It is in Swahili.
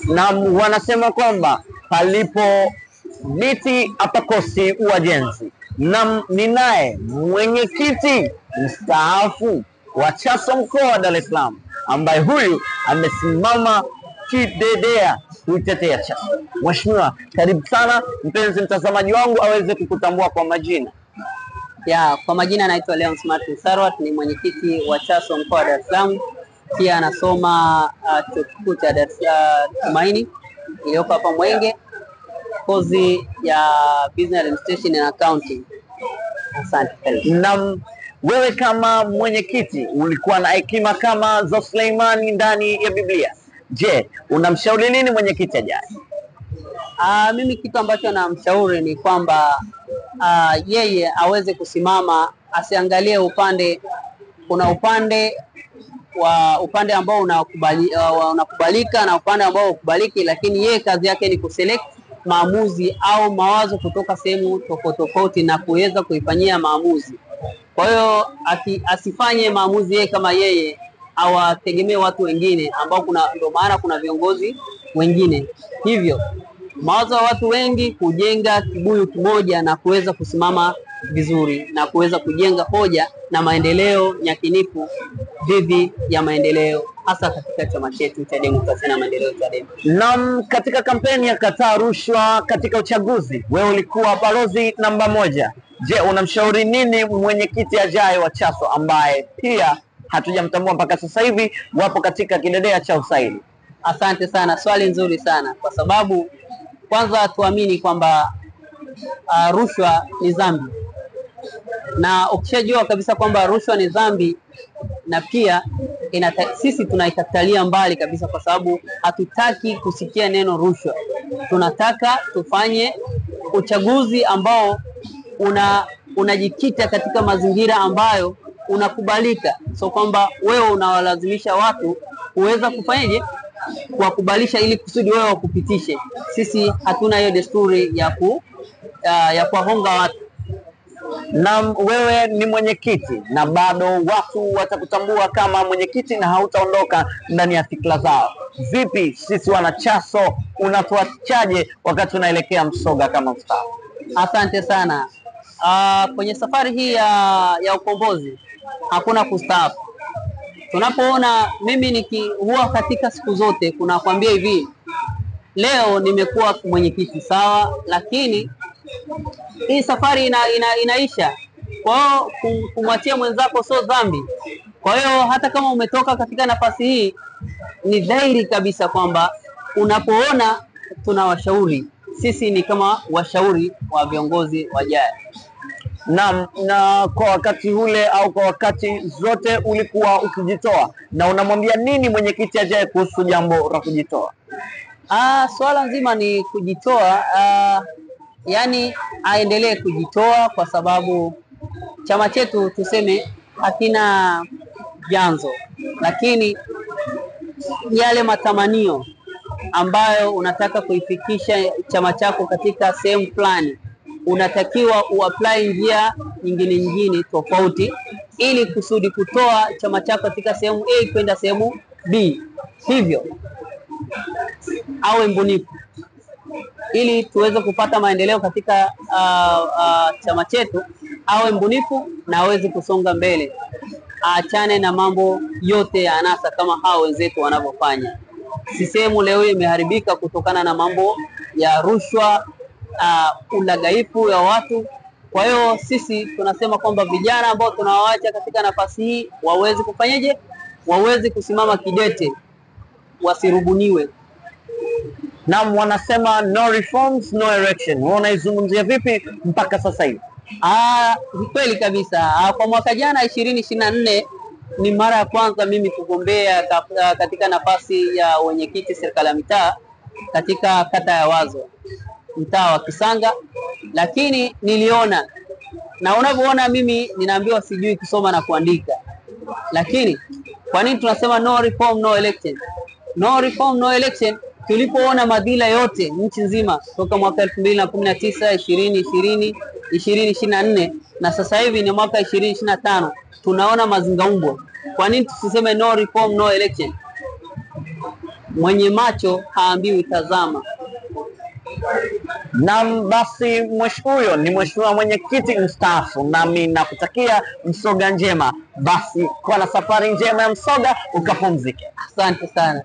Na wanasema kwamba palipo miti hapakosi uwajenzi. Na ninaye mwenyekiti mstaafu wa CHASO mkoa wa Dar es Salaam, ambaye huyu amesimama kidedea kuitetea CHASO. Mheshimiwa, karibu sana. Mpenzi mtazamaji wangu aweze kukutambua kwa majina. Kwa majina naitwa Leonce Martin Sarwat, ni mwenyekiti wa CHASO mkoa wa Dar es Salaam. Pia anasoma chuo kikuu cha Tumaini iliyoko hapa Mwenge, kozi ya Business Administration and Accounting. Asante. Na wewe kama mwenyekiti ulikuwa na hekima kama za Suleimani ndani ya Biblia. Je, unamshauri nini mwenyekiti ajaye? Mimi kitu ambacho namshauri ni kwamba yeye aweze kusimama, asiangalie upande. Kuna upande ambao unakubalika na upande ambao ukubaliki, lakini yeye kazi yake ni kuselect maamuzi au mawazo kutoka sehemu tofauti na kuweza kuifanyia maamuzi. Kwa hiyo asifanye maamuzi yeye kama yeye, awategemee watu wengine ambao ndio maana kuna viongozi wengine. Hivyo mawazo ya watu wengi kujenga kibuyu kimoja na kuweza kusimama vizuri na kuweza kujenga hoja na maendeleo nyakinifu dhidi ya maendeleo, hasa katika chama chetu cha Demokrasia na Maendeleo, Chadema. Na katika kampeni ya kataa rushwa katika uchaguzi, wewe ulikuwa balozi namba 1. Je, unamshauri nini mwenyekiti ajaye wa CHASO ambaye pia hatujamtambua mpaka sasa hivi, wapo katika kidedea cha usaili? Asante sana, swali nzuri sana, kwa sababu kwanza tuamini kwamba rushwa ni dhambi, na ukishajua kabisa kwamba rushwa ni dhambi, na pia sisi tunaikatalia mbali kabisa, kwa sababu hatutaki kusikia neno rushwa. Tunataka tufanye uchaguzi ambao unajikita katika mazingira ambayo unakubalika, so kwamba wewe unawalazimisha watu kuweza kufanyaje, kuwakubalisha ili kusudi wewe wakupitishe. Sisi hatuna hiyo desturi ya kuwahonga watu. Na wewe ni mwenyekiti na bado watu watakutambua kama mwenyekiti na hautaondoka ndani ya fikra zao. Vipi sisi wana CHASO, unatuachaje wakati unaelekea Msoga kama mstaafu? Asante sana. Kwenye safari hii ya ukombozi hakuna kustaafu. Tunapoona mimi huwa katika siku zote kuna kwambia hivi, leo nimekuwa mwenyekiti sawa, lakini hii safari inaisha. Kwa hiyo kumwachia mwenzako sio dhambi. Kwa hiyo hata kama umetoka katika nafasi hii, ni dhahiri kabisa kwamba unapoona tunawashauri, sisi ni kama washauri wa viongozi wajaye. Na kwa wakati ule au kwa wakati zote ulikuwa ukijitoa, na unamwambia nini mwenyekiti ajaye kuhusu jambo la kujitoa? Swala nzima ni kujitoa. Yani aendelee kujitoa, kwa sababu chama chetu tuseme hakina vyanzo, lakini yale matamanio ambayo unataka kuifikisha chama chako katika sehemu fulani, unatakiwa uapply njia nyingine tofauti ili kusudi kutoa chama chako katika sehemu A kwenda sehemu B. Hivyo awe mbunifu ili tuweze kupata maendeleo katika chama chetu. Awe mbunifu na aweze kusonga mbele, aachane na mambo yote ya anasa kama hao wenzetu wanavyofanya. Sisemu leo imeharibika kutokana na mambo ya rushwa, ulagaifu ya watu. Kwa hiyo sisi tunasema kwamba vijana ambao tunawaacha katika nafasi hii waweze kufanyaje, waweze kusimama kidete, wasirubuniwe. Na wanasema no reforms no election. Wewe unaizungumzia vipi mpaka sasa hivi? Kweli kabisa. Kwa mwaka jana 2024 ni mara ya kwanza mimi kugombea katika nafasi ya wenyekiti serikali ya mitaa katika kata ya Wazo, mtaa wa Kisanga. Lakini niliona, na unavyoona mimi ninaambiwa sijui kusoma na kuandika, lakini kwa nini tunasema no reform no election? No reform no election tulipoona madhila yote nchi nzima toka mwaka 2019, 2020, 2024 na sasa hivi ni mwaka 2025, tunaona mazingaumbwa. Kwa nini tusiseme no reform no election? mwenye macho haambiwi tazama. Na basi huyo ni mheshimiwa mwenyekiti mstaafu, nami nakutakia Msoga njema. Basi kwa na safari njema ya Msoga, ukapumzike. Asante sana.